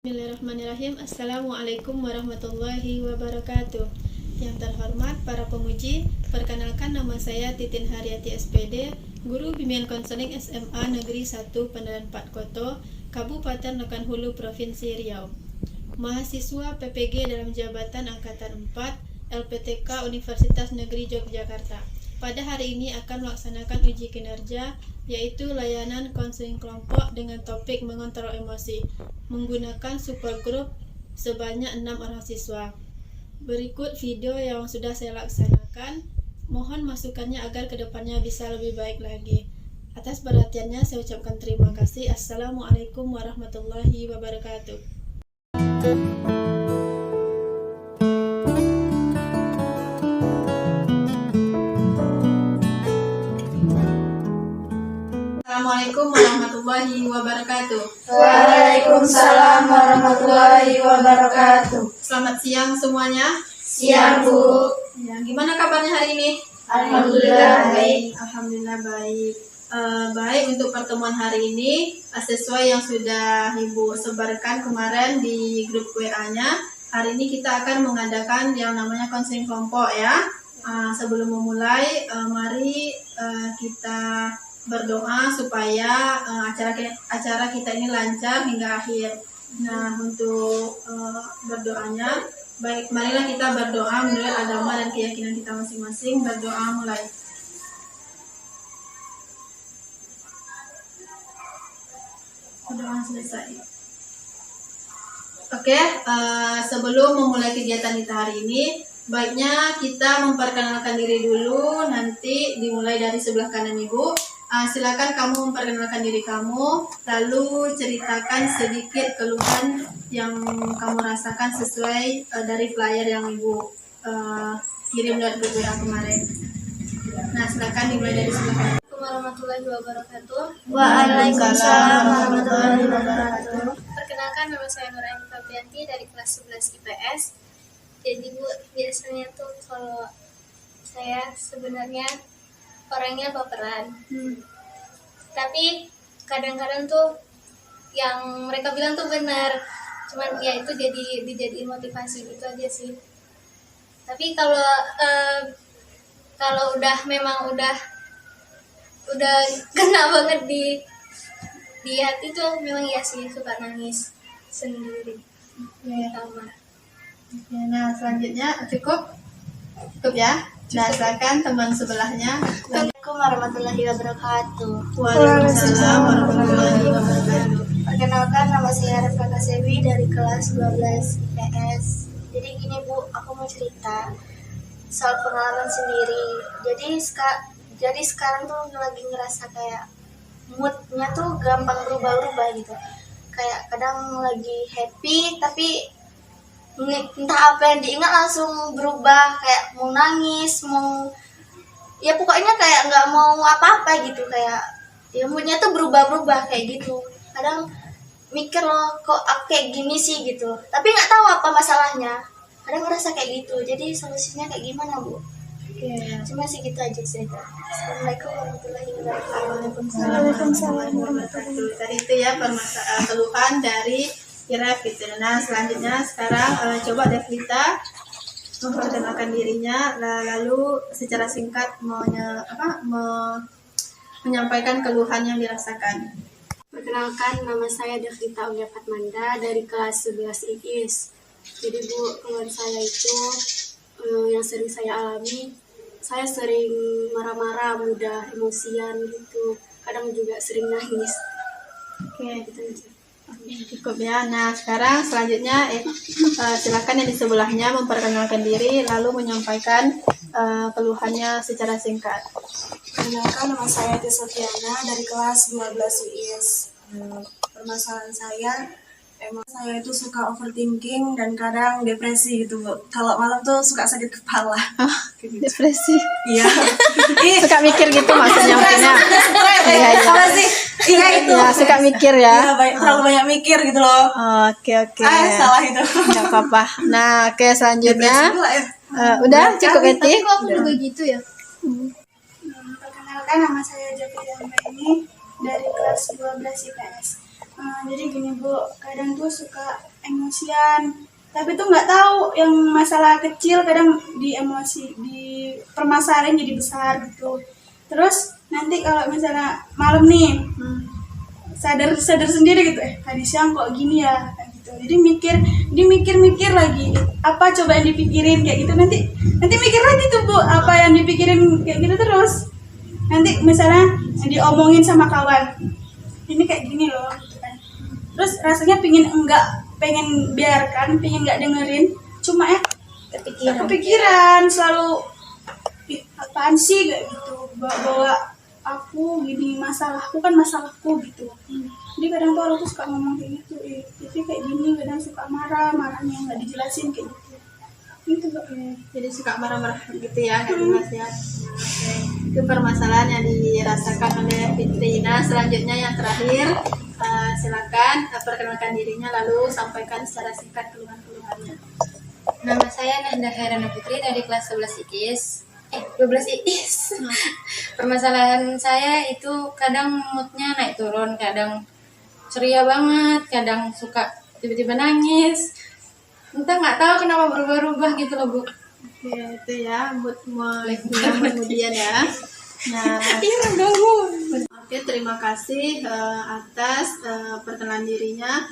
Bismillahirrahmanirrahim. Assalamualaikum warahmatullahi wabarakatuh. Yang terhormat para pemuji, perkenalkan nama saya Titin Haryati SPD, Guru Bimbingan Konseling SMA Negeri 1 Pandaran Pat Koto, Kabupaten Nokan Hulu, Provinsi Riau. Mahasiswa PPG dalam jabatan Angkatan 4 LPTK Universitas Negeri Yogyakarta. Pada hari ini akan melaksanakan uji kinerja, yaitu layanan konseling kelompok dengan topik mengontrol emosi, menggunakan support group sebanyak 6 orang siswa. Berikut video yang sudah saya laksanakan. Mohon masukannya agar kedepannya bisa lebih baik lagi. Atas perhatiannya saya ucapkan terima kasih. Assalamualaikum warahmatullahi wabarakatuh. Assalamualaikum warahmatullahi wabarakatuh. Waalaikumsalam warahmatullahi wabarakatuh. Selamat siang semuanya. Siang, Bu. Ya, gimana kabarnya hari ini? Alhamdulillah baik. Alhamdulillah baik. Baik, untuk pertemuan hari ini sesuai yang sudah Ibu sebarkan kemarin di grup WA-nya. Hari ini kita akan mengadakan yang namanya konseling kelompok ya. Sebelum memulai, mari kita berdoa supaya acara kita ini lancar hingga akhir. Nah, untuk berdoanya, baik, marilah kita berdoa menurut agama dan keyakinan kita masing-masing. Berdoa mulai. Berdoa selesai. Oke, sebelum memulai kegiatan kita hari ini, baiknya kita memperkenalkan diri dulu. Nanti dimulai dari sebelah kanan Ibu. Silakan kamu memperkenalkan diri kamu, lalu ceritakan sedikit keluhan yang kamu rasakan sesuai dari flyer yang Ibu kirim dari WA kemarin. Nah, silakan dimulai dari sebelah kanan. Assalamualaikum warahmatullahi wabarakatuh. Waalaikumsalam warahmatullahi wabarakatuh. Perkenalkan, nama saya Nuraini Fabrianti dari kelas 11 IPS. Jadi Bu, biasanya tuh kalau saya sebenarnya orangnya baperan. Tapi kadang-kadang tuh yang mereka bilang tuh benar. Cuman ya itu dijadiin motivasi gitu aja sih. Tapi kalau memang udah kena banget di hati tuh memang ya sih suka nangis sendiri. Sama. Nah, selanjutnya cukup ya. Nah, silakan teman sebelahnya. Assalamualaikum warahmatullahi wabarakatuh. Waalaikumsalam warahmatullahi wabarakatuh. Perkenalkan, nama saya Refka Kasewi dari kelas 12 IPS. Jadi gini Bu, aku mau cerita soal pengalaman sendiri. Jadi sekarang tuh lagi ngerasa kayak moodnya tuh gampang berubah-ubah gitu. Kayak kadang lagi happy tapi entah apa yang diingat langsung berubah, kayak mau nangis, mau ya pokoknya kayak nggak mau apa-apa gitu, kayak ya moodnya tuh berubah-berubah kayak gitu. Kadang mikir loh kok kayak gini sih gitu, tapi nggak tahu apa masalahnya. Kadang ngerasa kayak gitu, jadi solusinya kayak gimana Bu? Cuma sih gitu aja cerita. Assalamualaikum warahmatullahi wabarakatuh. Waalaikumsalam warahmatullahi wabarakatuh. Tadi itu ya keluhan dari Iref gitu. Nah, selanjutnya sekarang coba Devlita memperkenalkan dirinya, lalu secara singkat menyampaikan keluhan yang dirasakan. Perkenalkan, nama saya Devlita Ulia Fatmanda dari kelas 11 IPS. Jadi Bu, keluhan saya itu yang sering saya alami, saya sering marah-marah, mudah emosian gitu. Kadang juga sering nangis. Oke, gitu aja. Cukup ya. Nah, sekarang selanjutnya silakan yang di sebelahnya memperkenalkan diri lalu menyampaikan keluhannya secara singkat. Perkenalkan, nama saya Tia Sofiana dari kelas 12 US. Permasalahan saya, emang saya itu suka overthinking dan kadang depresi gitu Bu. Kalau malam tuh suka sakit kepala. Depresi. Iya. Suka mikir gitu maksudnya mungkin ya. Iya. Apa sih? Iya itu. Ya, suka mikir ya. Iya, terlalu banyak mikir gitu loh. Oke. Salah itu. Nggak apa-apa. Nah, oke, selanjutnya. Depresi pula ya. Udah cukup Eti? Kok aku juga gitu ya? Perkenalkan, nama saya Jafri Amreni dari kelas 12 IPS. Jadi gini Bu, kadang tuh suka emosian, tapi tuh nggak tahu yang masalah kecil kadang di emosi, di permasalahan jadi besar gitu. Terus nanti kalau misalnya malam nih sadar sendiri gitu, tadi siang kok gini ya kayak gitu. Jadi mikir lagi apa coba yang dipikirin kayak gitu, nanti mikir lagi tuh Bu apa yang dipikirin kayak gitu. Terus nanti misalnya diomongin sama kawan, ini kayak gini loh gitu kan. Terus rasanya pengen biarkan, pengen nggak dengerin, cuma ya kepikiran selalu, "Ih, apaan sih kayak gitu, bawa aku gini, masalahku kan masalahku gitu." Jadi kadang tuh orang tuh suka ngomong kayak gitu, jadi kayak gini, kadang suka marahnya nggak dijelasin kayak gitu. Itu Bu. Jadi suka marah-marah gitu ya, nggak jelas ya. Oke. Itu permasalahan yang dirasakan oleh Fitri. Nah, selanjutnya yang terakhir, silakan perkenalkan dirinya lalu sampaikan secara singkat keluhan-keluhannya. Nama saya Nanda Herana Putri dari kelas 11 IKIS. 12 IKIS. Permasalahan saya itu kadang moodnya naik turun, kadang ceria banget, kadang suka tiba-tiba nangis. Entah nggak tahu kenapa berubah-ubah gitu loh Bu. Oke, itu ya mood kemudian ya. Nah, oke, terima kasih atas perkenalan dirinya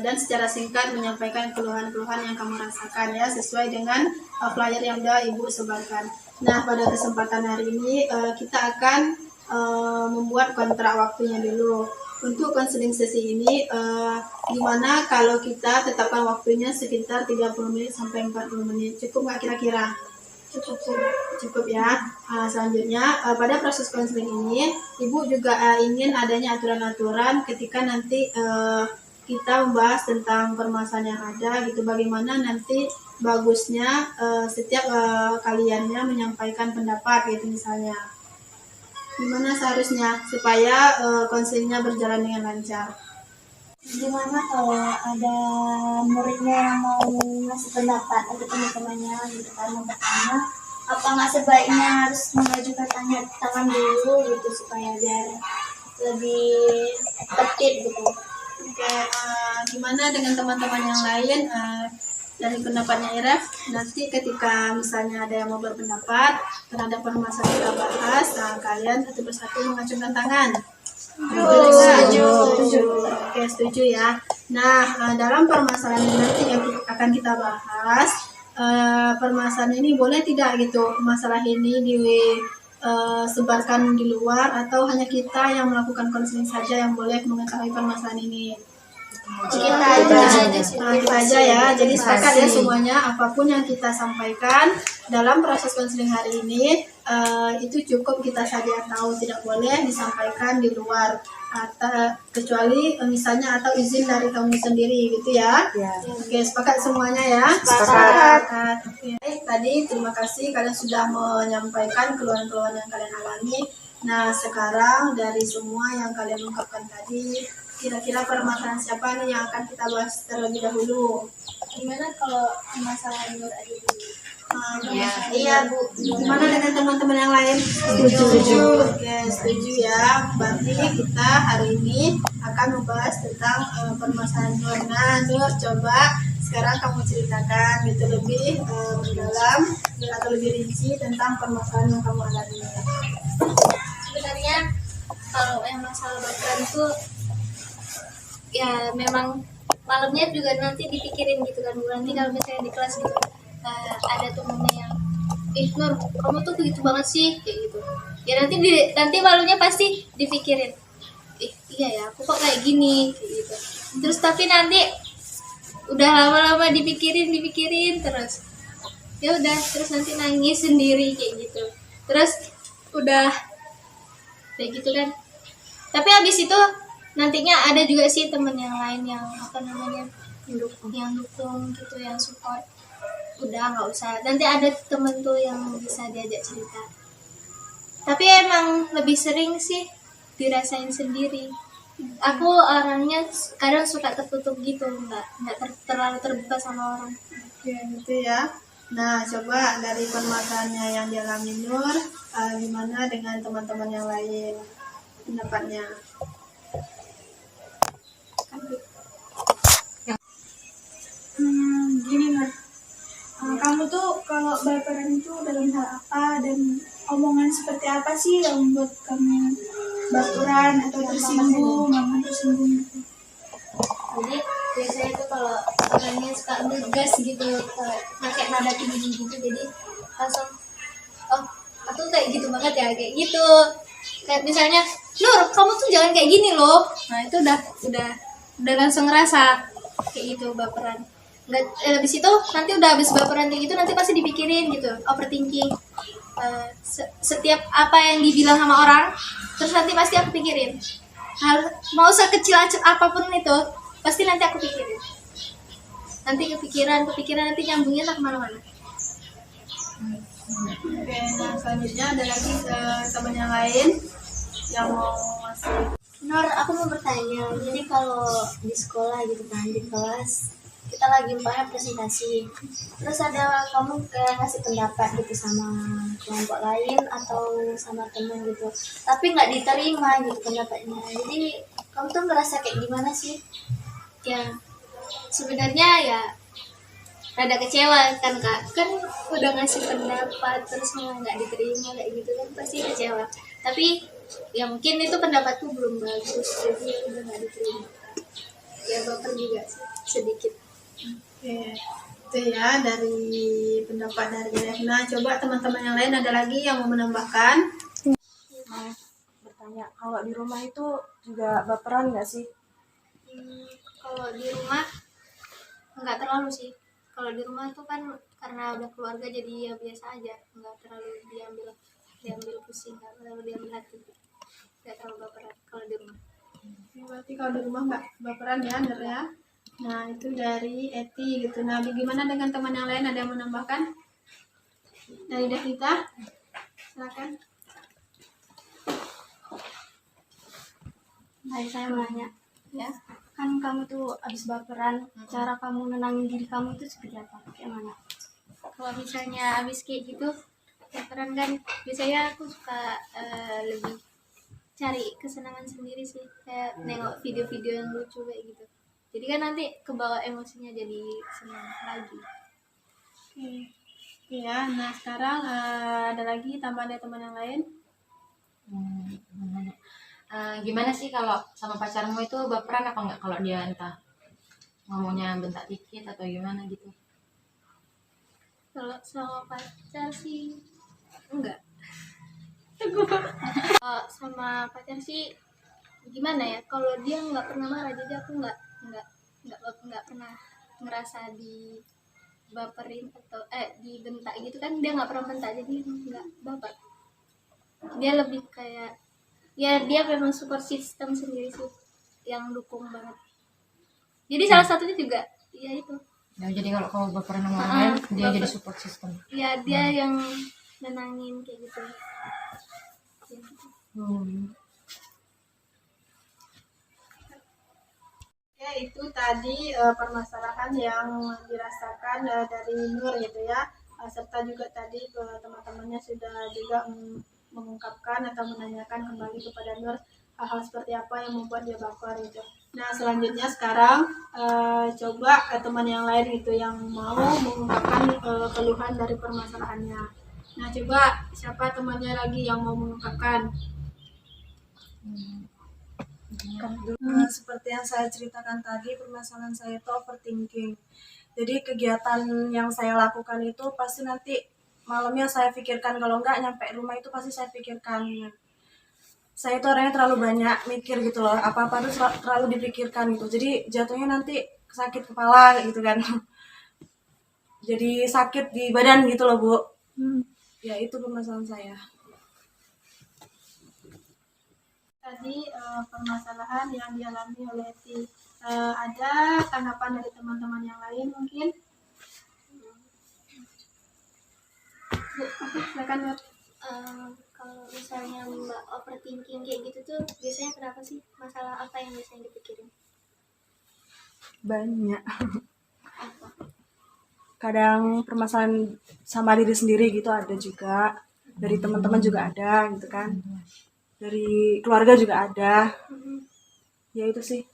dan secara singkat menyampaikan keluhan-keluhan yang kamu rasakan ya, sesuai dengan flyer yang sudah Ibu sebarkan. Nah, pada kesempatan hari ini kita akan membuat kontrak waktunya dulu. Untuk konseling sesi ini gimana kalau kita tetapkan waktunya sekitar 30 menit sampai 40 menit. Cukup nggak kira-kira? Cukup ya. Selanjutnya pada proses konseling ini Ibu juga ingin adanya aturan-aturan ketika nanti kita membahas tentang permasalahan yang ada gitu, bagaimana nanti bagusnya setiap kaliannya menyampaikan pendapat gitu misalnya. Gimana seharusnya supaya konselingnya berjalan dengan lancar? Gimana kalau ada muridnya yang mau ngasih pendapat untuk teman-temannya gitu kan, mau bertanya, apa nggak sebaiknya harus mengajukan tanya tangan dulu gitu supaya biar lebih tertib gitu. Oke, gimana dengan teman-teman yang lain dari pendapatnya Iref? Nanti ketika misalnya ada yang mau berpendapat terhadap permasalahan kita bahas, kalian satu persatu mengajukan tangan. Setuju. Oke, setuju ya. Nah, dalam permasalahan ini nanti yang akan kita bahas, permasalahan ini boleh tidak gitu masalah ini disebarkan di luar, atau hanya kita yang melakukan konseling saja yang boleh mengetahui permasalahan ini? Kita aja ya. Jadi sepakat ya semuanya, apapun yang kita sampaikan dalam proses konseling hari ini itu cukup kita saja tahu, tidak boleh disampaikan di luar, atau kecuali misalnya atau izin dari kamu sendiri gitu ya. Oke, sepakat semuanya ya. Sepakat. Oke, tadi terima kasih kalian sudah menyampaikan keluhan-keluhan yang kalian alami. Nah, sekarang dari semua yang kalian ungkapkan tadi, kira-kira permasalahan siapa nih yang akan kita bahas terlebih dahulu? Gimana kalau masalah Nur aja dulu? Iya Bu. Gimana dengan teman-teman yang lain? Setuju. Oke, setuju ya. Berarti kita hari ini akan membahas tentang permasalahan Nur. Nah, Nur, coba sekarang kamu ceritakan gitu lebih mendalam atau lebih rinci tentang permasalahan yang kamu alami. Sebenarnya kalau yang masalah baperan tuh ya memang malamnya juga nanti dipikirin gitu kan, nanti kalau misalnya di kelas gitu ada temennya yang Nur kamu tuh begitu banget sih kayak gitu ya, nanti malunya pasti dipikirin iya ya aku kok kayak gini kayak gitu. Terus tapi nanti udah lama-lama dipikirin terus ya udah, terus nanti nangis sendiri kayak gitu, terus udah kayak gitu kan. Tapi habis itu nantinya ada juga sih temen yang lain yang yang dukung gitu, yang support. Udah nggak usah, nanti ada temen tuh yang bisa diajak cerita. Tapi emang lebih sering sih dirasain sendiri. Aku orangnya kadang suka tertutup gitu, nggak terlalu terbuka sama orang. Oke, gitu ya. Nah, coba dari permasalahannya yang dialami Nur, gimana dengan teman-teman yang lain pendapatnya? kalau baperan itu dalam hal apa dan omongan seperti apa sih yang membuat kamu baperan atau tersinggung, mama tersinggung gitu? Jadi biasanya tuh kalau orangnya suka ngegas gitu, pakai nada tinggi gitu, jadi langsung oh aku kayak gitu banget ya, kayak gitu. Kayak misalnya, Nur kamu tuh jangan kayak gini loh. Nah itu udah langsung ngerasa kayak gitu baperan. Nggak, habis itu nanti udah habis baperan kayak gitu nanti pasti dipikirin gitu, overthinking. Setiap apa yang dibilang sama orang, terus nanti pasti aku pikirin. Mau sekecil apapun itu, pasti nanti aku pikirin. Nanti kepikiran nanti nyambungnya tak kemana-mana. Oke, nah selanjutnya ada lagi teman yang lain yang mau masuk. Nur, aku mau bertanya. Jadi kalau di sekolah gitu kan, di kelas kita lagi umpamanya presentasi, terus ada kamu kayak ngasih pendapat gitu sama kelompok lain atau sama teman gitu, tapi nggak diterima gitu pendapatnya. Jadi kamu tuh ngerasa kayak gimana sih? Ya sebenarnya ya rada kecewa kan kak, kan udah ngasih pendapat terus malah nggak diterima kayak gitu kan pasti kecewa. Tapi ya mungkin itu pendapatku belum bagus jadi udah nggak diterima, ya baper juga sih sedikit. Oke, itu ya dari pendapat dari Rehna. Coba teman-teman yang lain ada lagi yang mau menambahkan? Bertanya, kalau di rumah itu juga baperan nggak sih? Kalau di rumah nggak terlalu sih. Kalau di rumah itu kan karena udah keluarga jadi ya biasa aja, nggak terlalu diambil pusing, nggak terlalu diambil hati, nggak terlalu baperan kalau di rumah. Oke, berarti kalau di rumah nggak baperan ya, Nur ya. Nah itu dari Eti gitu. Nah bagaimana dengan teman yang lain, ada yang menambahkan? Dari Devita, silakan. Baik, saya mau nanya. Ya. Kan kamu tuh abis baperan, cara kamu nenangin diri kamu itu seperti apa? Kayak mana? Kalau misalnya habis kayak gitu baperan kan biasanya aku suka lebih cari kesenangan sendiri sih, kayak nengok video-video yang lucu kayak gitu. Jadi kan nanti kebawa emosinya jadi senang lagi. Oke. Ya, nah sekarang ada lagi tambahan dari teman yang lain? Gimana sih kalau sama pacarmu itu baperan apa enggak kalau dia entah ngomongnya bentak dikit atau gimana gitu? Kalau sama pacar sih enggak. Sama pacar sih gimana ya? Kalau dia nggak pernah marah, jadi aku nggak pernah ngerasa dibaperin atau dibentak gitu kan. Dia nggak pernah bentak, jadi nggak baper. Dia lebih kayak ya dia memang support system sendiri sih yang dukung banget. Jadi salah satunya juga ya itu. Ya, jadi kalau kamu baperan sama orang lain, dia jadi support system. Ya dia yang nenangin kayak gitu. Ya itu tadi permasalahan yang dirasakan dari Nur gitu ya. Serta juga tadi teman-temannya sudah juga mengungkapkan atau menanyakan kembali kepada Nur hal-hal seperti apa yang membuat dia baper gitu. Nah selanjutnya sekarang coba teman yang lain itu yang mau mengungkapkan keluhan dari permasalahannya. Nah coba siapa temannya lagi yang mau mengungkapkan? Seperti yang saya ceritakan tadi, permasalahan saya itu overthinking. Jadi kegiatan yang saya lakukan itu pasti nanti malamnya saya pikirkan, kalau enggak nyampe rumah itu pasti saya pikirkan. Saya itu orangnya terlalu banyak mikir gitu loh, apa-apa tuh terlalu dipikirkan gitu. Jadi jatuhnya nanti sakit kepala gitu kan. Jadi sakit di badan gitu loh, Bu. Ya itu permasalahan saya. Tadi permasalahan yang dialami oleh Eti. Ada tanggapan dari teman-teman yang lain mungkin? Oke, silakan Nur. Kalau misalnya Mbak overthinking kayak gitu tuh biasanya kenapa sih? Masalah apa yang biasanya dipikirin? Banyak. Kadang permasalahan sama diri sendiri gitu ada juga, dari teman-teman juga ada gitu kan, dari keluarga juga ada. Ya itu sih.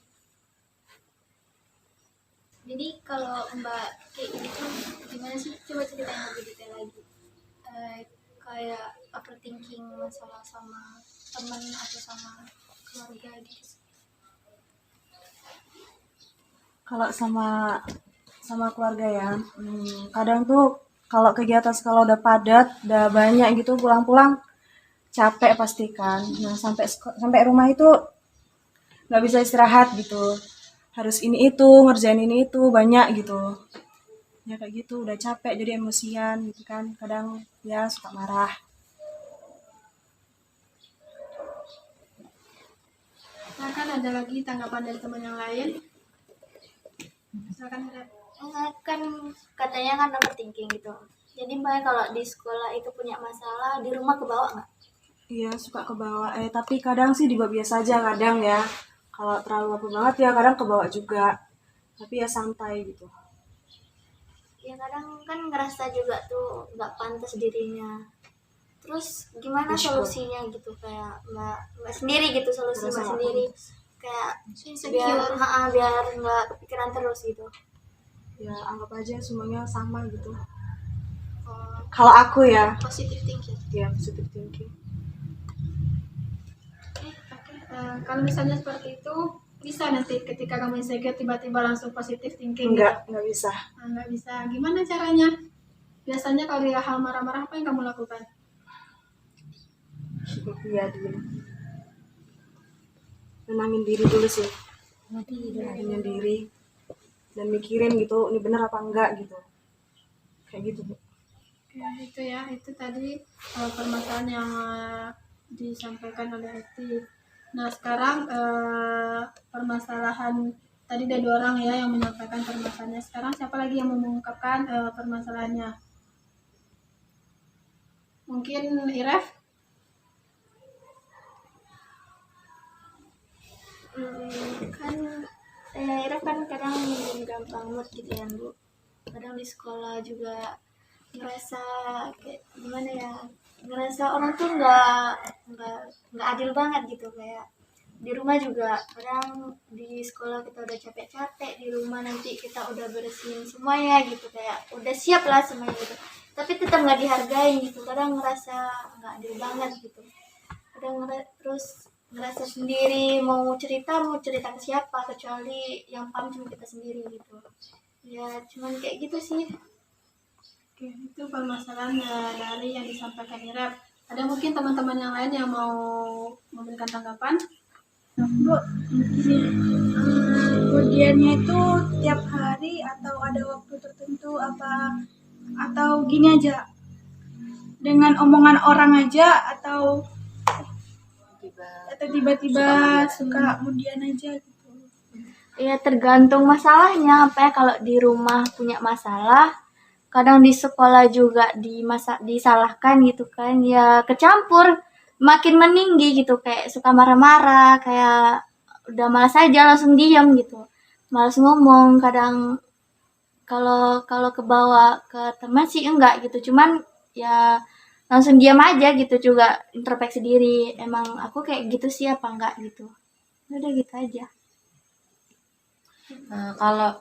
Jadi kalau Mbak kayak gitu gimana sih? Coba ceritain lebih detail lagi. Kayak overthinking masalah sama teman atau sama keluarga gitu. Kalau sama keluarga ya, kadang tuh kalau kegiatan sekolah udah padat, udah banyak gitu, pulang-pulang capek pasti kan. Nah, sampai rumah itu nggak bisa istirahat gitu. Harus ini itu, ngerjain ini itu, banyak gitu. Ya kayak gitu, udah capek jadi emosian gitu kan. Kadang ya suka marah. Nah, kan ada lagi tanggapan dari teman yang lain. Misalkan Rep. Kan katanya kan overthinking gitu. Jadi Mbak kalau di sekolah itu punya masalah, di rumah kebawa nggak? Iya, suka kebawa. Tapi kadang sih dibawa biasa aja kadang ya. Kalau terlalu apa banget ya kadang kebawa juga. Tapi ya santai gitu. Ya kadang kan ngerasa juga tuh nggak pantas dirinya. Terus gimana Bersyukur. solusinya gitu, kayak mbak sendiri gitu, solusi Ngerasa mbak nggak sendiri pantas. kayak Insecure. biar nggak kepikiran terus gitu. Ya anggap aja semuanya sama gitu. Oh, Kalau aku ya, positive thinking. ya positive thinking. Oke. Kalau misalnya seperti itu, bisa nanti ketika kamu insecure tiba-tiba langsung positive thinking gitu. Enggak bisa. Nah, nggak bisa. Gimana caranya? Biasanya kalau dia hal marah-marah, apa yang kamu lakukan? Iya, diem. Nenangin diri dulu sih. Nenangin diri. Dan mikirin gitu, ini bener apa enggak gitu. Kayak gitu, Bu. Ya, itu ya. Itu tadi permasalahan yang disampaikan oleh Eti. Nah, sekarang permasalahan tadi ada 2 orang ya yang menyampaikan permasalahannya. Sekarang siapa lagi yang mau mengungkapkan permasalahannya? Mungkin Iref? Kan Ira kan kadang gampang mood gitu ya Bu. Kadang di sekolah juga ngerasa kayak gimana ya, ngerasa orang tuh nggak adil banget gitu. Kayak di rumah juga kadang, di sekolah kita udah capek-capek, di rumah nanti kita udah bersihin semuanya gitu, kayak udah siap lah semuanya gitu, tapi tetap nggak dihargai gitu. Kadang ngerasa nggak adil banget gitu. Kadang terus ngerasa sendiri, mau cerita ke siapa, kecuali yang paham cuma kita sendiri gitu. Ya cuman kayak gitu sih. Oke, itu permasalahan dari yang disampaikan Iref. Ada mungkin teman-teman yang lain yang mau memberikan tanggapan? Bu, gini, kemudiannya itu tiap hari atau ada waktu tertentu apa, atau gini aja dengan omongan orang aja, atau tiba-tiba suka kemudian aja gitu. Ya tergantung masalahnya. Apa ya, kalau di rumah punya masalah, kadang di sekolah juga disalahkan gitu kan, ya kecampur, makin meninggi gitu, kayak suka marah-marah, kayak udah malas aja langsung diam gitu, malas ngomong. Kadang kalau kalau kebawa ke teman sih enggak gitu, cuman ya langsung diam aja gitu, juga introspeksi diri, emang aku kayak gitu sih apa enggak gitu, udah gitu aja. Kalau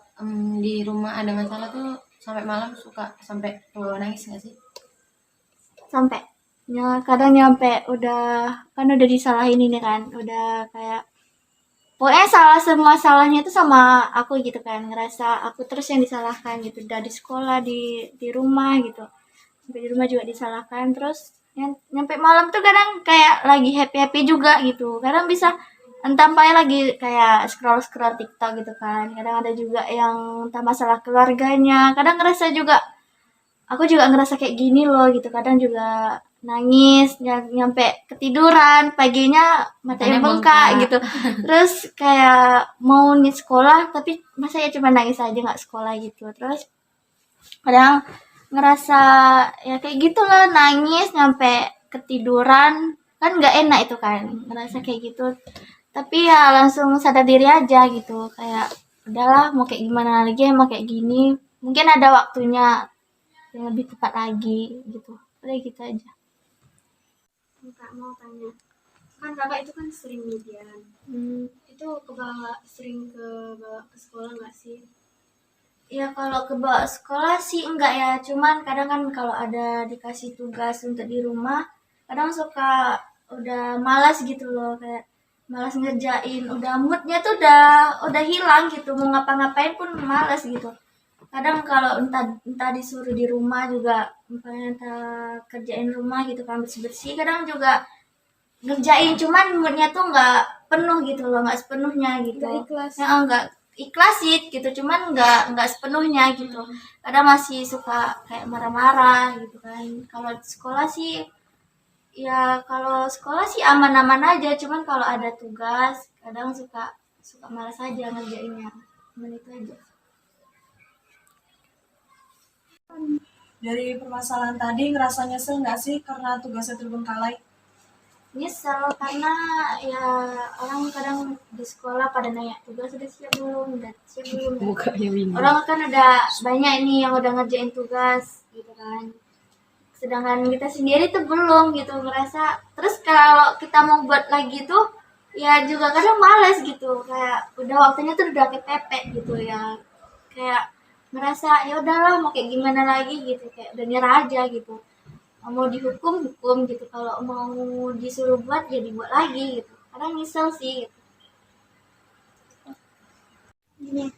di rumah ada masalah tuh sampai malam suka sampai nangis nggak sih? Sampai ya kadang nyampe udah disalahin ini kan, udah kayak pokoknya salah, semua salahnya itu sama aku gitu kan, ngerasa aku terus yang disalahkan gitu, udah di sekolah, di rumah gitu, sampai di rumah juga disalahkan. Terus nyampe malam tuh kadang kayak lagi happy happy juga gitu, kadang bisa entah apa ya, lagi kayak scroll scroll TikTok gitu kan. Kadang ada juga yang entah masalah keluarganya, kadang ngerasa juga aku juga ngerasa kayak gini loh gitu. Kadang juga nangis nyampe ketiduran, paginya matanya bengkak gitu. Terus kayak mau nih sekolah, tapi masa ya cuma nangis aja nggak sekolah gitu. Terus kadang ngerasa ya kayak gitulah, nangis nyampe ketiduran, kan nggak enak itu kan, ngerasa kayak gitu. Tapi ya langsung sadar diri aja gitu, kayak udahlah mau kayak gimana lagi, emang kayak gini, mungkin ada waktunya yang lebih tepat lagi gitu. Udah gitu aja. Kak mau tanya, kan kakak itu kan sering median, itu sering ke bawa ke sekolah nggak sih? Ya kalau ke bawah sekolah sih enggak ya, cuman kadang kan kalau ada dikasih tugas untuk di rumah, kadang suka udah malas gitu loh, kayak malas ngerjain, udah moodnya tuh udah hilang gitu, mau ngapa-ngapain pun malas gitu. Kadang kalau entah entah disuruh di rumah juga, entah kerjain rumah gitu kan bersih-bersih, kadang juga ngerjain, cuman moodnya tuh nggak penuh gitu loh, nggak sepenuhnya gitu. Nggak ikhlas. Ya, nggak ikhlas sih gitu, cuman nggak sepenuhnya gitu. Kadang masih suka kayak marah-marah gitu kan. Kalau sekolah sih, ya kalau sekolah sih aman-aman aja, cuman kalau ada tugas kadang suka suka malas aja ngerjainnya. Cuman itu aja. Dari permasalahan tadi ngerasa nyesel nggak sih karena tugasnya terbengkalai? Nyesel karena ya orang kadang di sekolah pada nanya tugas udah siap belum ya? Orang kan ada banyak ini yang udah ngerjain tugas gitu kan, sedangkan kita sendiri tuh belum gitu, ngerasa terus kalau kita mau buat lagi tuh ya juga kadang males gitu, kayak udah waktunya tuh udah kepepet gitu ya, kayak ngerasa ya udahlah mau kayak gimana lagi gitu, kayak udah nyerah aja gitu, mau dihukum hukum gitu, kalau mau disuruh buat ya dibuat lagi gitu, kadang nyesel sih gitu. Gini,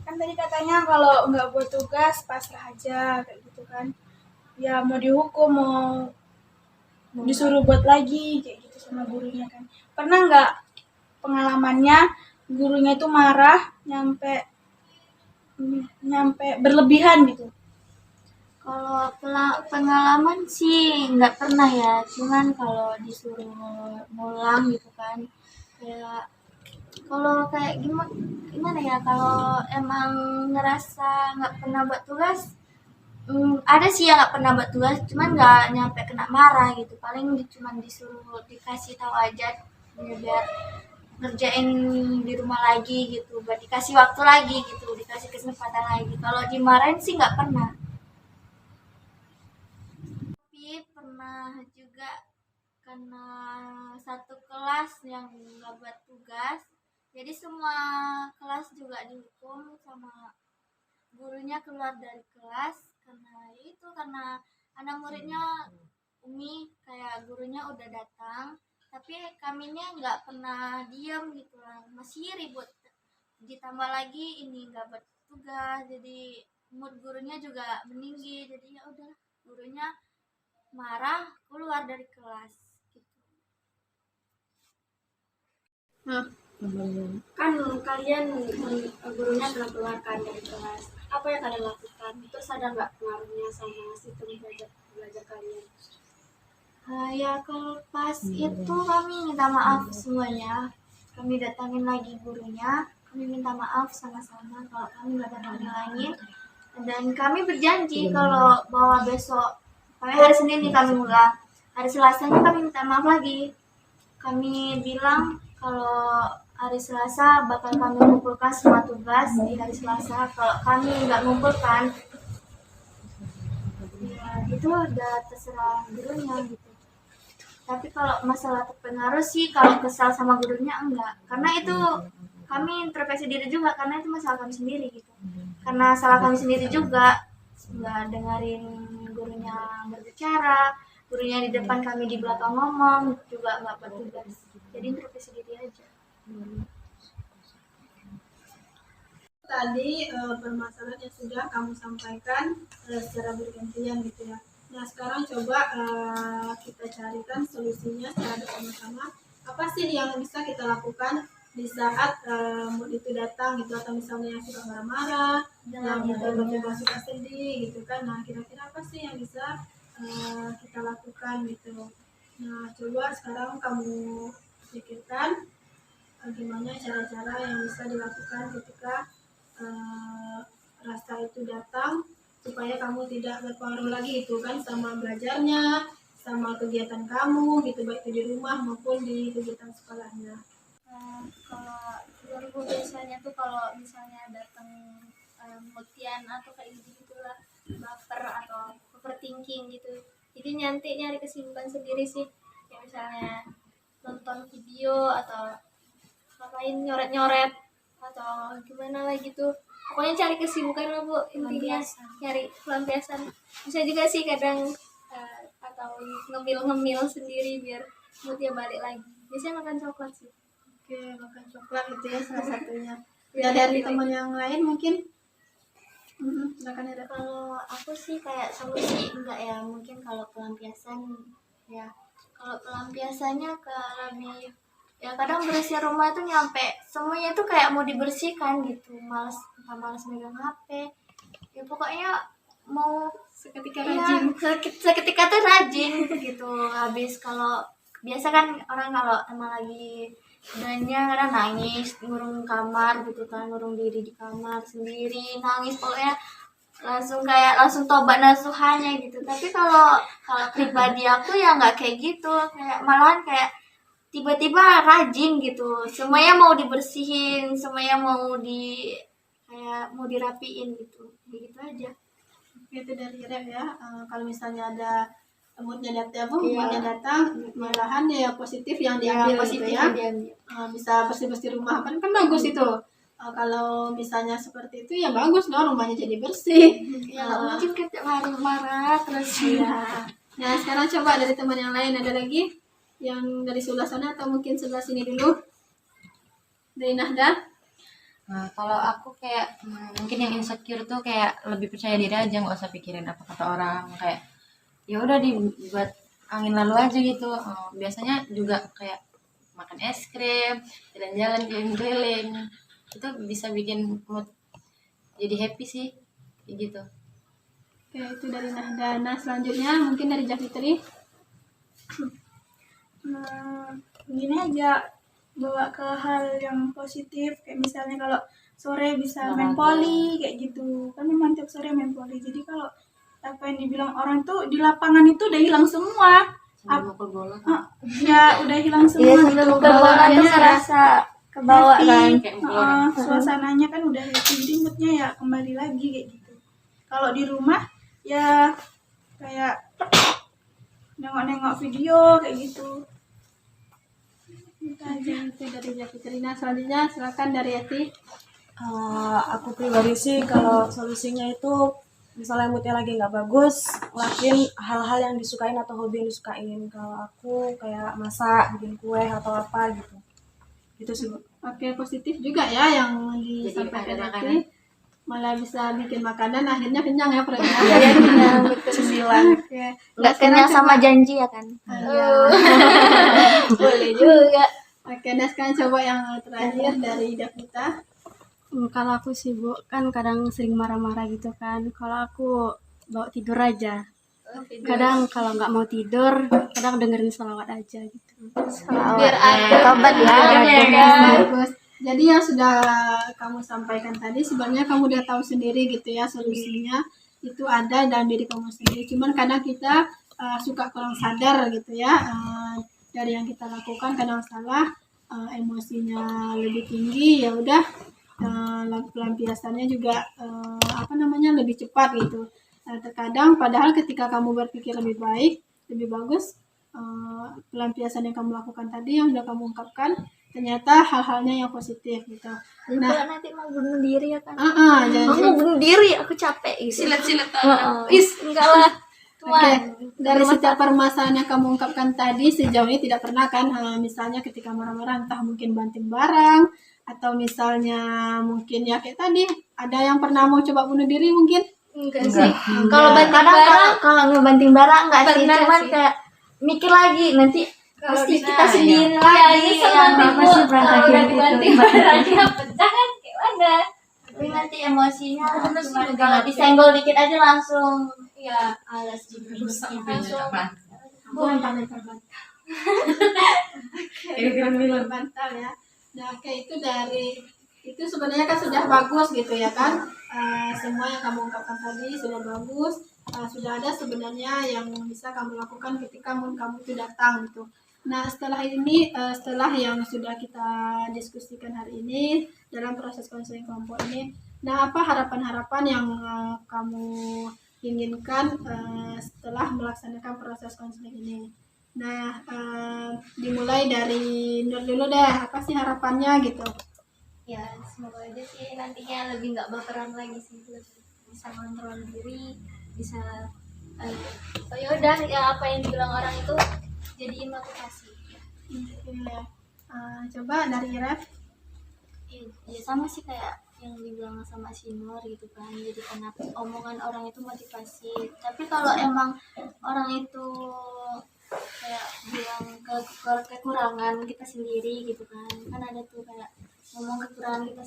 kan tadi katanya kalau nggak buat tugas pasrah aja kayak gitu kan. Ya mau dihukum, mau disuruh buat lagi kayak gitu sama gurunya kan. Pernah nggak pengalamannya gurunya itu marah nyampe nyampe berlebihan gitu? Kalau pengalaman sih nggak pernah ya, cuman kalau disuruh ngulang gitu kan, kayak kalau kayak gimana gimana ya, kalau emang ngerasa nggak pernah buat tugas, ada sih yang nggak pernah buat tugas, cuman nggak nyampe kena marah gitu, paling cuman disuruh dikasih tahu aja ya, biar ngerjain di rumah lagi gitu, buat dikasih waktu lagi gitu, dikasih kesempatan lagi. Kalau dimarahin sih nggak pernah. Tapi pernah juga karena satu kelas yang nggak buat tugas, jadi semua kelas juga dihukum sama gurunya keluar dari kelas, karena itu karena anak muridnya Umi, kayak gurunya udah datang tapi kaminya nggak pernah diam gitu lah, masih ribut, ditambah lagi ini nggak buat tugas, jadi mood gurunya juga meninggi, jadi ya udah gurunya marah keluar dari kelas gitu. Nah, Kan kalian gurunya sudah keluarkan dari kelas. Apa yang kalian lakukan? Terus ada nggak pengaruhnya sama sistem belajar kalian? Ya kalau pas itu kami minta maaf semuanya, kami datangin lagi gurunya, kami minta maaf sama-sama kalau kami nggak dapat ngilangin, dan kami berjanji kalau bahwa besok hari Senin nih kami mulai, hari Selasanya kami minta maaf lagi, kami bilang kalau hari Selasa bakal kami kumpulkan semua tugas di hari Selasa, kalau kami nggak ngumpulkan ya itu udah terserah gurunya gitu. Tapi kalau masalah terpengaruh sih, kalau kesal sama gurunya enggak, karena itu kami introspeksi diri juga, karena itu masalah kami sendiri gitu, karena salah kami sendiri juga nggak dengerin gurunya berbicara, gurunya di depan kami di belakang ngomong juga nggak bertugas, jadi introspeksi diri aja. tadi permasalahan yang sudah kamu sampaikan secara bergantian gitu ya. Nah sekarang coba kita carikan solusinya secara bersama-sama. Apa sih yang bisa kita lakukan di saat mood itu datang gitu, atau misalnya yang suka marah-marah, yang juga suka sedih gitu kan. Nah kira-kira apa sih yang bisa kita lakukan gitu. Nah coba sekarang kamu pikirkan bagaimana cara-cara yang bisa dilakukan ketika rasa itu datang, supaya kamu tidak berpengaruh lagi itu kan sama belajarnya, sama kegiatan kamu gitu, baik itu di rumah maupun di kegiatan sekolahnya. Kalau guru biasanya tuh kalau misalnya datang motian atau kayak gitu gitulah, baper atau overthinking gitu, jadi nanti nyari kesibukan sendiri sih, kayak misalnya nonton video atau ngapain nyoret-nyoret atau gimana lah gitu, pokoknya cari kesibukan lah Bu, intinya nyari pelampiasan. Bisa juga sih kadang atau ngemil-ngemil sendiri biar moodnya balik lagi. Biasanya makan coklat sih. Oke, makan coklat itu ya salah satunya. Ya dari teman yang lain mungkin. Silakan ada. Kalau aku sih kayak solusi enggak ya, mungkin kalau pelampiasan ya, kalau pelampiasannya ke lebih ya kadang bersih rumah itu nyampe semuanya itu kayak mau dibersihkan gitu, males megang HP ya, pokoknya mau Seketika ya, rajin. seketika tuh rajin gitu. Habis kalau biasa kan orang kalau emang lagi dannya kadang nangis ngurung kamar gitu kan, ngurung diri di kamar sendiri nangis, pokoknya langsung tobat nasuhannya gitu. Tapi kalau pribadi aku ya nggak kayak gitu, kayak malahan kayak tiba-tiba rajin gitu, semuanya mau dibersihin, semuanya mau dirapiin gitu, begitu aja. Itu dari Rem ya. Kalau misalnya ada moodnya datang, Iya. moodnya datang, malahan ya positif yang diambil gitu positif ya. diambil. Bisa bersih-bersih rumah kan bagus itu. Kalau misalnya seperti itu ya bagus dong, rumahnya jadi bersih. Ya nggak mungkin kita marah-marah terus ya. Nah sekarang coba dari teman yang lain, ada lagi yang dari sebelah sana atau mungkin sebelah sini dulu, dari Nahda. Nah, kalau aku kayak mungkin yang insecure tuh kayak lebih percaya diri aja, nggak usah pikirin apa kata orang, kayak ya udah dibuat angin lalu aja gitu. Biasanya juga kayak makan es krim, jalan-jalan keliling-keliling, itu bisa bikin mood jadi happy sih, kayak gitu. Oke, itu dari Nahda. Nah selanjutnya mungkin dari Jafitri. Gini aja, bawa ke hal yang positif, kayak misalnya kalau sore bisa main voli kayak gitu kan, memang tiap sore main voli. Jadi kalau apa yang dibilang orang tuh di lapangan itu udah hilang semua. Sambil mukul bola Ya udah hilang semua Iya, gitu. sambil bola tuh Bawaannya ngerasa kebawa happy. kan. kayak mukul orang. Suasananya kan udah happy, jadi moodnya ya kembali lagi kayak gitu. Kalau di rumah ya kayak nengok-nengok video kayak gitu. Itu dari Jafitri. Nah selanjutnya silakan dari Yati. Aku pribadi sih kalau solusinya itu misalnya moodnya lagi nggak bagus, lakuin hal-hal yang disukain atau hobi yang disukain. Kalau aku kayak masak, bikin kue atau apa gitu. Gitu sih, Bu. Oke, positif juga ya yang Jadi disampaikan ada Yati. makanan. Malah bisa bikin makanan, akhirnya kenyang ya perutnya. Iya, kenyang, betul. Cemilan. Oke. Nggak kenyang sama janji ya kan. Iya. Boleh juga. Oke, nah sekarang coba yang terakhir dari Davita. Kalau aku sih Bu, kan kadang sering marah-marah gitu kan. Kalau aku bawa tidur aja. Kadang kalau nggak mau tidur, kadang dengerin selawat aja gitu. Biar ada Tobat ya. bagus. Jadi yang sudah kamu sampaikan tadi sebenarnya kamu udah tahu sendiri gitu ya, solusinya itu ada dalam diri kamu sendiri. Cuman kadang kita suka kurang sadar gitu ya, dari yang kita lakukan kadang salah, emosinya lebih tinggi, ya udah pelampiasannya juga lebih cepat gitu. Terkadang padahal ketika kamu berpikir lebih baik, lebih bagus, pelampiasan yang kamu lakukan tadi yang sudah kamu ungkapkan ternyata hal-halnya yang positif gitu. Nah, nanti mau bunuh diri ya kan. Jangan Aku mau bunuh diri, aku capek gitu. Silat-silat Enggak lah. Oke, dari setiap permasalahan yang kamu ungkapkan tadi sejauh ini tidak pernah kan, misalnya ketika marah-marah entah mungkin banting barang atau misalnya mungkin ya kayak tadi ada yang pernah mau coba bunuh diri mungkin? Enggak sih. Kalau banting barang, kalau ngebanting barang enggak sih, cuman kayak mikir lagi nanti pasti kita sendiri lagi yang masih berantakin dibanting barangnya pecah kan gimana? Tapi nanti emosinya cuma kalau disenggol dikit aja langsung ya alas juga langsung Bantal ya. Nah, oke, itu sebenarnya kan sudah bagus gitu ya kan. Semua yang kamu ungkapkan tadi sudah bagus. Sudah ada sebenarnya yang bisa kamu lakukan ketika kamu itu datang gitu. Nah setelah ini, setelah yang sudah kita diskusikan hari ini dalam proses konseling kelompok ini, nah apa harapan-harapan yang kamu inginkan setelah melaksanakan proses konseling ini? Nah dimulai dari Nur dulu deh, apa sih harapannya gitu? Ya semoga aja sih nantinya lebih nggak baperan lagi sih, lebih bisa kontrol diri, bisa oh ya udah ya apa yang dibilang orang itu jadiin motivasi. Oke. Coba dari Ref. Ya sama sih kayak yang dibilang sama Sinur gitu kan, jadi karena omongan orang itu motivasi. Tapi kalau emang orang itu kayak bilang kekurangan kita sendiri gitu kan ada tuh kayak ngomong kekurangan kita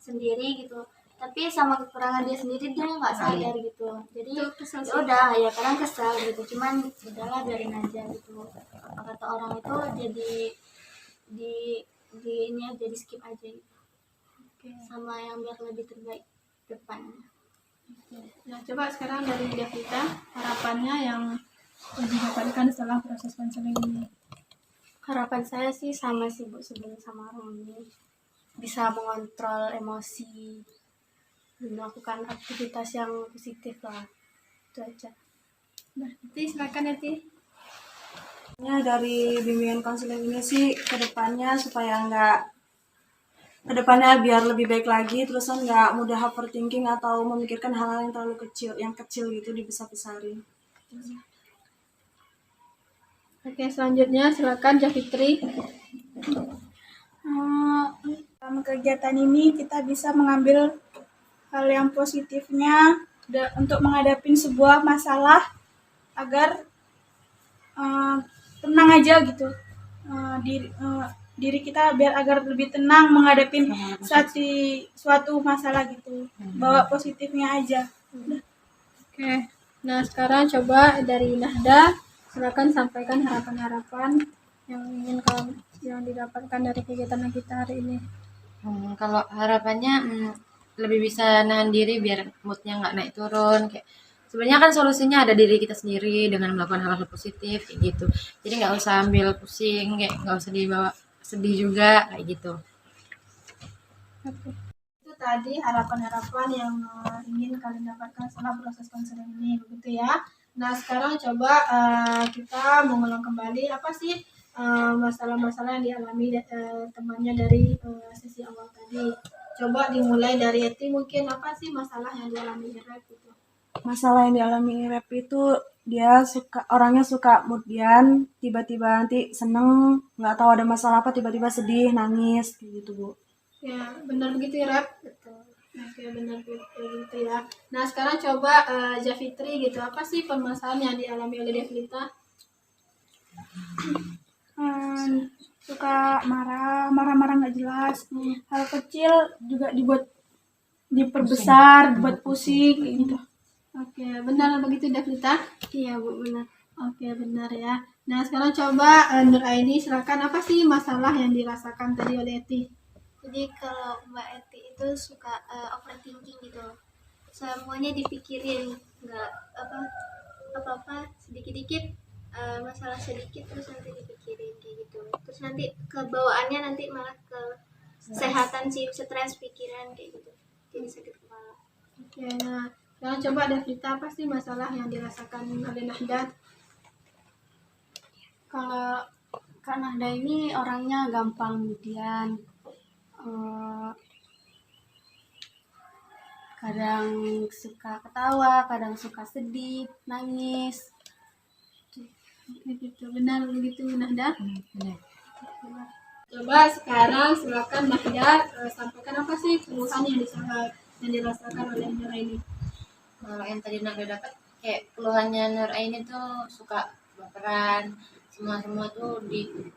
sendiri gitu, tapi sama kekurangan dia sendiri dia nggak sadar gitu, jadi ya udah ya kadang kesal gitu, cuman udahlah biarin aja gitu. Apa kata orang itu jadi di ini aja, di skip aja gitu. Sama yang biar lebih terbaik depannya. Nah, coba sekarang dari Devita, harapannya yang didapatkan setelah proses konseling ini. Harapan saya sih sama sih Bu, sebenarnya sama orang ini bisa mengontrol emosi dan melakukan aktivitas yang positif lah, itu aja. Nah, Eti, silakan Eti. Ya, dari bimbingan konseling ini sih kedepannya biar lebih baik lagi, terusan nggak mudah overthinking atau memikirkan hal-hal yang terlalu kecil, yang kecil gitu dibesar-besarin. Oke, selanjutnya silakan Javitri. Dalam kegiatan ini kita bisa mengambil hal yang positifnya untuk menghadapi sebuah masalah agar tenang aja gitu, diri kita biar agar lebih tenang menghadapi suatu masalah gitu, bawa positifnya aja. Oke. Nah, sekarang coba dari Nahda, silakan sampaikan harapan-harapan yang didapatkan dari kegiatan kita hari ini. Kalau harapannya lebih bisa nahan diri biar moodnya nggak naik turun. Kayak sebenarnya kan solusinya ada diri kita sendiri dengan melakukan hal-hal positif kayak gitu. Jadi nggak usah ambil pusing, kayak nggak usah dibawa sedih juga kayak gitu. Oke. Itu tadi harapan-harapan yang ingin kalian dapatkan setelah proses konseling ini, begitu ya. Nah, sekarang coba kita mengulang kembali apa sih masalah-masalah yang dialami temannya dari sesi awal tadi. Coba dimulai dari Eti, mungkin apa sih masalah yang dialami Rep gitu. Masalah yang dialami Rep itu dia orangnya suka moodian, tiba-tiba nanti seneng, nggak tahu ada masalah apa, tiba-tiba sedih, nangis kayak gitu Bu. Ya, benar begitu ya Rep. Betul. Oke, benar begitu ya. Nah, sekarang coba Javitri gitu, apa sih permasalahan yang dialami oleh Devita? Suka marah-marah nggak jelas, hal kecil juga diperbesar, dibuat pusing kayak gitu. Oke, benar begitu Devita? Iya Bu, benar. Oke, benar ya. Nah, sekarang coba Nur Aini, silakan apa sih masalah yang dirasakan tadi oleh Eti? Jadi kalau Mbak Eti itu suka overthinking gitu, semuanya dipikirin, nggak apa sedikit-dikit masalah sedikit terus nanti dipikirin kayak gitu, terus nanti kebawaannya nanti malah ke kesehatan sih, stres pikiran kayak gitu, jadi sakit kepala. Oke, nah sekarang coba Devita, apa sih masalah yang dirasakan oleh Nahda? Kalau Kak Nahda ini orangnya gampang kemudian kadang suka ketawa, kadang suka sedih, nangis. Begitu, benar begitu Nahda? Benar. Coba sekarang silakan Nahda sampaikan apa sih keluhan yang dirasakan oleh Nur Aini. Kalau yang tadi Nada dapat kayak keluhannya Nur Aini tuh suka baperan, semua tuh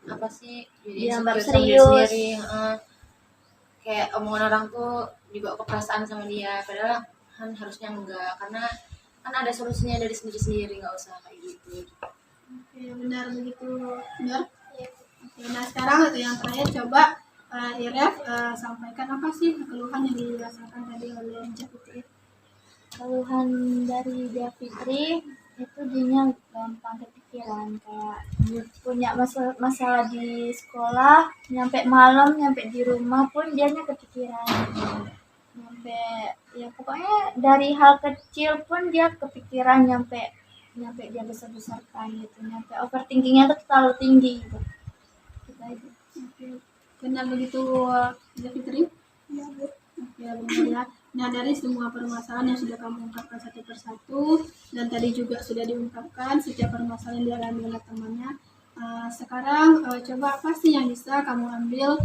apa sih jadi Dianggap insecure sama dia serius. sendiri. Kayak omongan orang tuh dibawa ke perasaan sama dia, padahal kan harusnya enggak, karena kan ada solusinya dari sendiri nggak usah kayak gitu. Oke, benar begitu, benar. Oke, nah sekarang yang terakhir coba Iref sampaikan apa sih keluhan yang dirasakan tadi oleh Javitri. Keluhan dari Javitri itu dia gampang kepikiran, kayak punya masalah di sekolah, nyampe malam, nyampe di rumah pun dianya kepikiran, nyampe ya pokoknya dari hal kecil pun dia kepikiran, nyampe dia besar-besarkan gitu, nyampe overthinkingnya tuh terlalu tinggi gitu. Oke, benar begitu Javitri. Ya, Bu. Oke, benar ya. Nah, dari semua permasalahan yang sudah kamu ungkapkan satu persatu, dan tadi juga sudah diungkapkan setiap permasalahan yang dialami oleh temannya. Sekarang coba apa sih yang bisa kamu ambil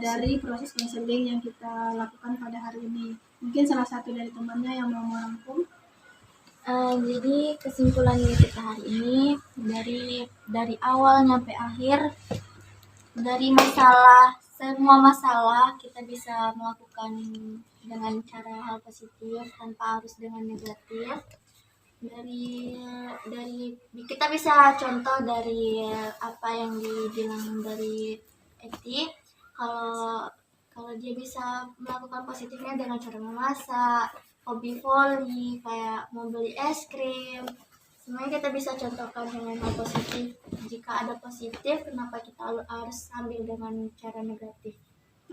dari proses konseling yang kita lakukan pada hari ini? Mungkin salah satu dari temannya yang mau merangkum. Jadi kesimpulan kita hari ini dari awal sampai akhir, dari semua masalah kita bisa melakukan dengan cara hal positif tanpa harus dengan negatif. Dari kita bisa contoh dari apa yang dibilang dari etik, kalau dia bisa melakukan positifnya dengan cara memasak, hobi voli, kayak mau beli es krim, semuanya kita bisa contohkan dengan hal positif. Jika ada positif, kenapa kita harus ambil dengan cara negatif?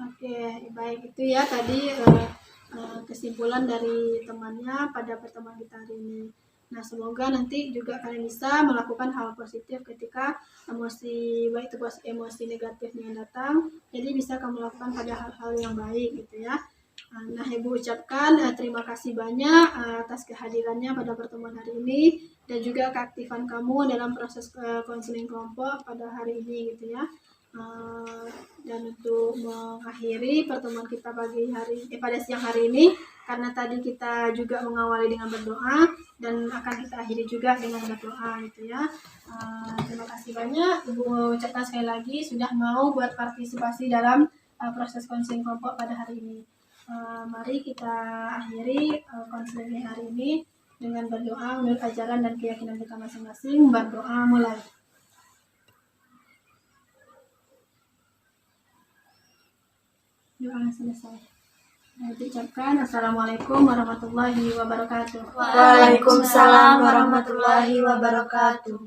Oke, baik, itu ya tadi kesimpulan dari temannya pada pertemuan kita hari ini. Nah, semoga nanti juga kalian bisa melakukan hal positif ketika emosi, baik itu emosi negatifnya yang datang, jadi bisa kamu lakukan pada hal-hal yang baik gitu ya. Nah, Ibu ucapkan terima kasih banyak atas kehadirannya pada pertemuan hari ini dan juga keaktifan kamu dalam proses konseling kelompok pada hari ini gitu ya. Dan untuk mengakhiri pertemuan kita pada siang hari ini, karena tadi kita juga mengawali dengan berdoa dan akan kita akhiri juga dengan berdoa gitu ya. Terima kasih banyak Ibu ucapkan sekali lagi sudah mau buat partisipasi dalam proses konseling kelompok pada hari ini. Mari kita akhiri konseling hari ini dengan berdoa menurut ajaran dan keyakinan kita masing-masing. Berdoa mulai. Doa selesai. Diucapkan Assalamualaikum warahmatullahi wabarakatuh. Waalaikumsalam warahmatullahi wabarakatuh.